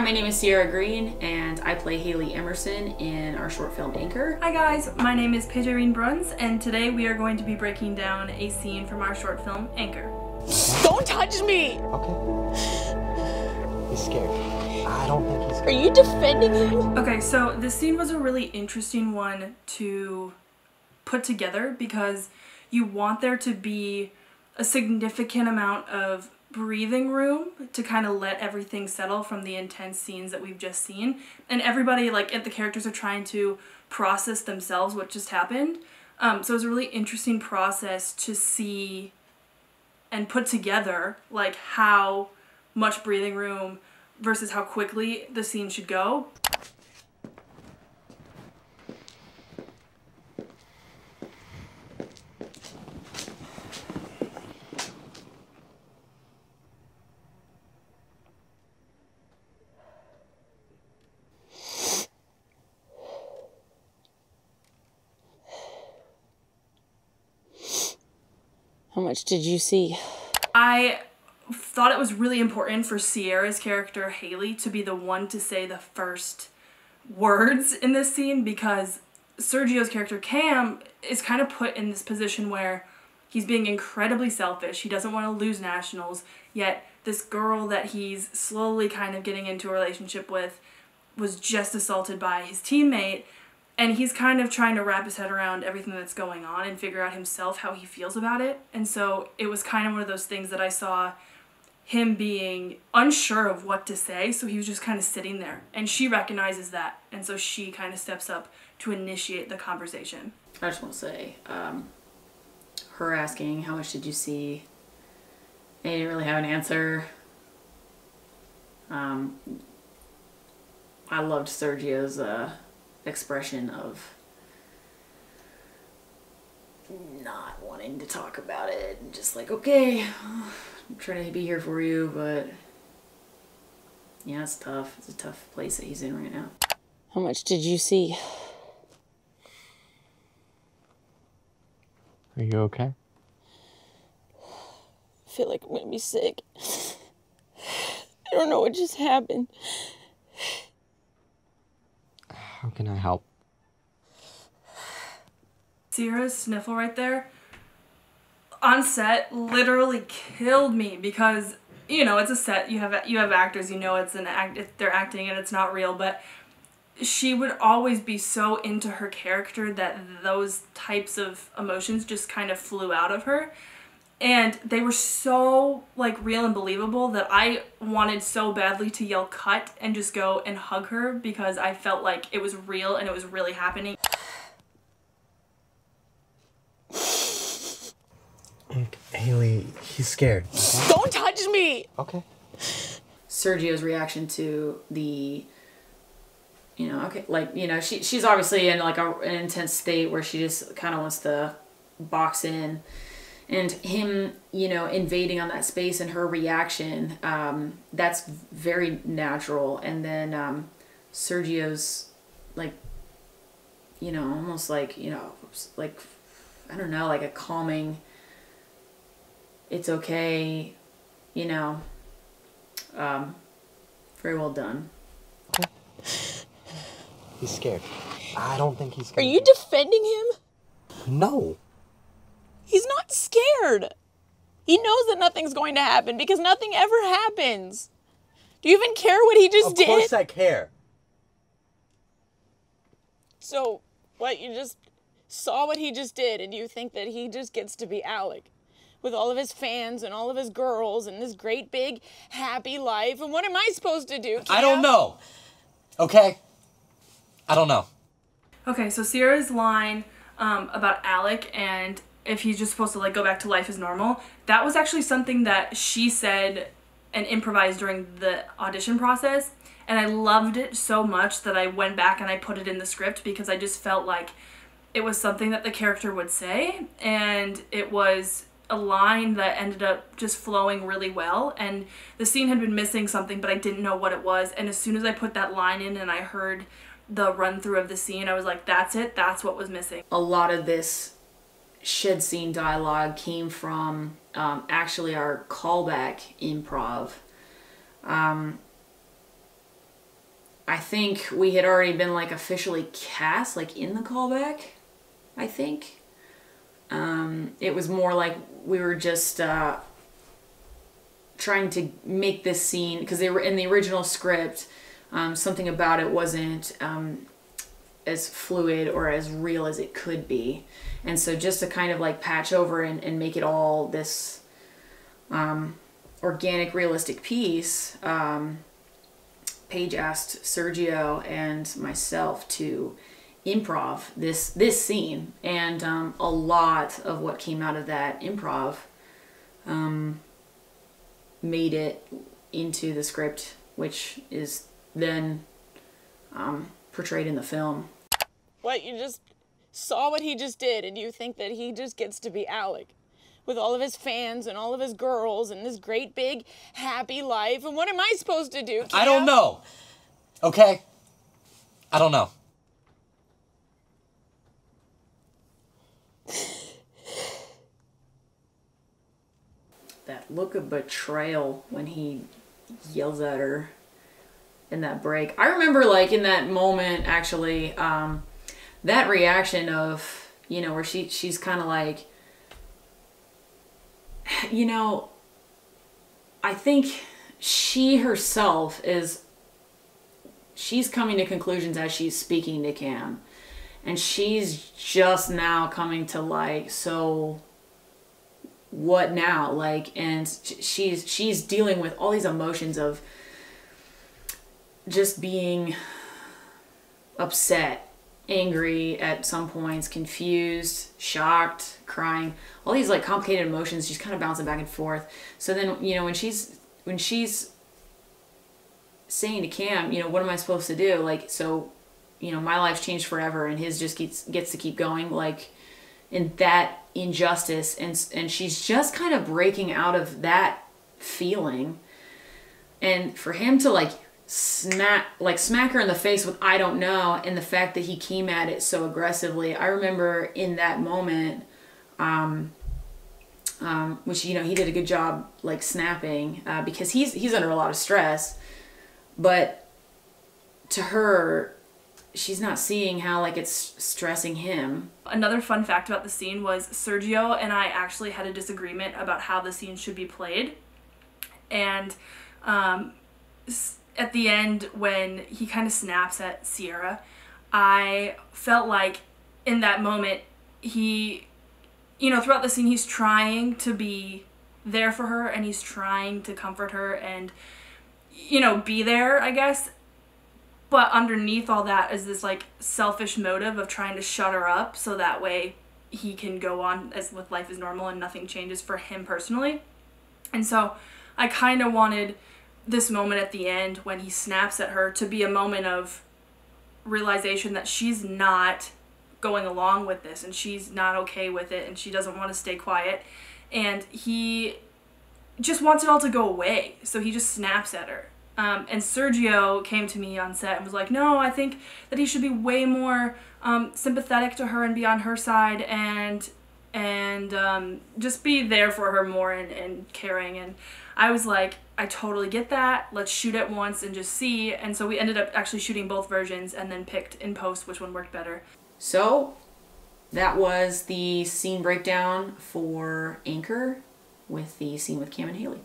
my name is Sierra Green, and I play Haley Emerson in our short film Anchor. Hi guys, my name is Pidgerine Bruns, and today we are going to be breaking down a scene from our short film Anchor. Don't touch me! Okay. He's scared. I don't think he's scared. Are you defending him? Okay, so this scene was a really interesting one to put together because you want there to be a significant amount of breathing room to kind of let everything settle from the intense scenes that we've just seen. And everybody, like, the characters are trying to process themselves what just happened. So it was a really interesting process to see and put together, like, how much breathing room versus how quickly the scene should go. How much did you see? I thought it was really important for Sierra's character, Haley, to be the one to say the first words in this scene because Sergio's character, Cam, is kind of put in this position where he's being incredibly selfish. He doesn't want to lose nationals, yet this girl that he's slowly kind of getting into a relationship with was just assaulted by his teammate. And he's kind of trying to wrap his head around everything that's going on and figure out himself how he feels about it. And so it was kind of one of those things that I saw him being unsure of what to say. So he was just kind of sitting there. And she recognizes that. And so she kind of steps up to initiate the conversation. I just want to say, her asking, how much did you see? And he didn't really have an answer. I loved Sergio's expression of not wanting to talk about it and just like, okay, I'm trying to be here for you, but yeah, it's tough. It's a tough place that he's in right now. How much did you see? Are you okay? I feel like I'm gonna be sick. I don't know what just happened. How can I help? Sierra's sniffle right there on set literally killed me because, you know, it's a set, you have actors, you know it's an act, they're acting and it's not real, but she would always be so into her character that those types of emotions just kind of flew out of her. And they were so, like, real and believable that I wanted so badly to yell cut and just go and hug her because I felt like it was real and it was really happening. Haley, he's scared. Don't touch me! Okay. Sergio's reaction to the, you know, okay, like, you know, she's obviously in like an intense state where she just kind of wants to box in, and him, you know, invading on that space and her reaction, that's very natural. And then Sergio's, like, you know, almost like, you know, like, I don't know, like a calming, it's okay, you know, very well done. Okay. He's scared. I don't think he's Are scared. you defending him? No. He's not scared. He knows that nothing's going to happen because nothing ever happens. Do you even care what he just did? Of course I care. So, what, you just saw what he just did and you think that he just gets to be Alec with all of his fans and all of his girls and this great big happy life, and what am I supposed to do, Cam? I don't know. Okay? I don't know. Okay, so Sierra's line about Alec and if he's just supposed to, like, go back to life as normal, that was actually something that she said and improvised during the audition process, and I loved it so much that I went back and I put it in the script because I just felt like it was something that the character would say, and it was a line that ended up just flowing really well. And the scene had been missing something, but I didn't know what it was, and as soon as I put that line in and I heard the run through of the scene, I was like, that's it, that's what was missing. A lot of this shed scene dialogue came from actually our callback improv. I think we had already been like officially cast like in the callback, I think. It was more like we were just trying to make this scene, because they were in the original script, something about it wasn't as fluid or as real as it could be. And so just to kind of like patch over and make it all this organic, realistic piece, Paige asked Sergio and myself to improv this scene, and a lot of what came out of that improv made it into the script, which is then portrayed in the film. What, you just saw what he just did and you think that he just gets to be Alec with all of his fans and all of his girls and this great big happy life, and what am I supposed to do, Cam? I don't know. Okay? I don't know. That look of betrayal when he yells at her in that break. I remember like in that moment actually, that reaction of, you know, where she's kind of like, you know, I think she herself she's coming to conclusions as she's speaking to Cam. And she's just now coming to like, so what now? Like, and she's dealing with all these emotions of just being upset, angry at some points, confused, shocked, crying, all these like complicated emotions just kind of bouncing back and forth. So then, you know, when she's saying to Cam, you know, what am I supposed to do? Like, so, you know, my life's changed forever and his just gets to keep going, like, in that injustice, and she's just kind of breaking out of that feeling, and for him to like smack her in the face with I don't know, and the fact that he came at it so aggressively. I remember in that moment, which, you know, he did a good job like snapping, because he's under a lot of stress, but to her, she's not seeing how like it's stressing him. Another fun fact about the scene was Sergio and I actually had a disagreement about how the scene should be played. And at the end, when he kind of snaps at Sierra, I felt like in that moment, he, you know, throughout the scene, he's trying to be there for her and he's trying to comfort her and, you know, be there, I guess. But underneath all that is this like selfish motive of trying to shut her up so that way he can go on as with life as normal and nothing changes for him personally. And so I kind of wanted this moment at the end when he snaps at her to be a moment of realization that she's not going along with this and she's not okay with it and she doesn't want to stay quiet. And he just wants it all to go away. So he just snaps at her. And Sergio came to me on set and was like, no, I think that he should be way more sympathetic to her and be on her side and just be there for her more and caring. And I was like, I totally get that. Let's shoot it once and just see. And so we ended up actually shooting both versions and then picked in post which one worked better. So that was the scene breakdown for Anchor with the scene with Cam and Haley.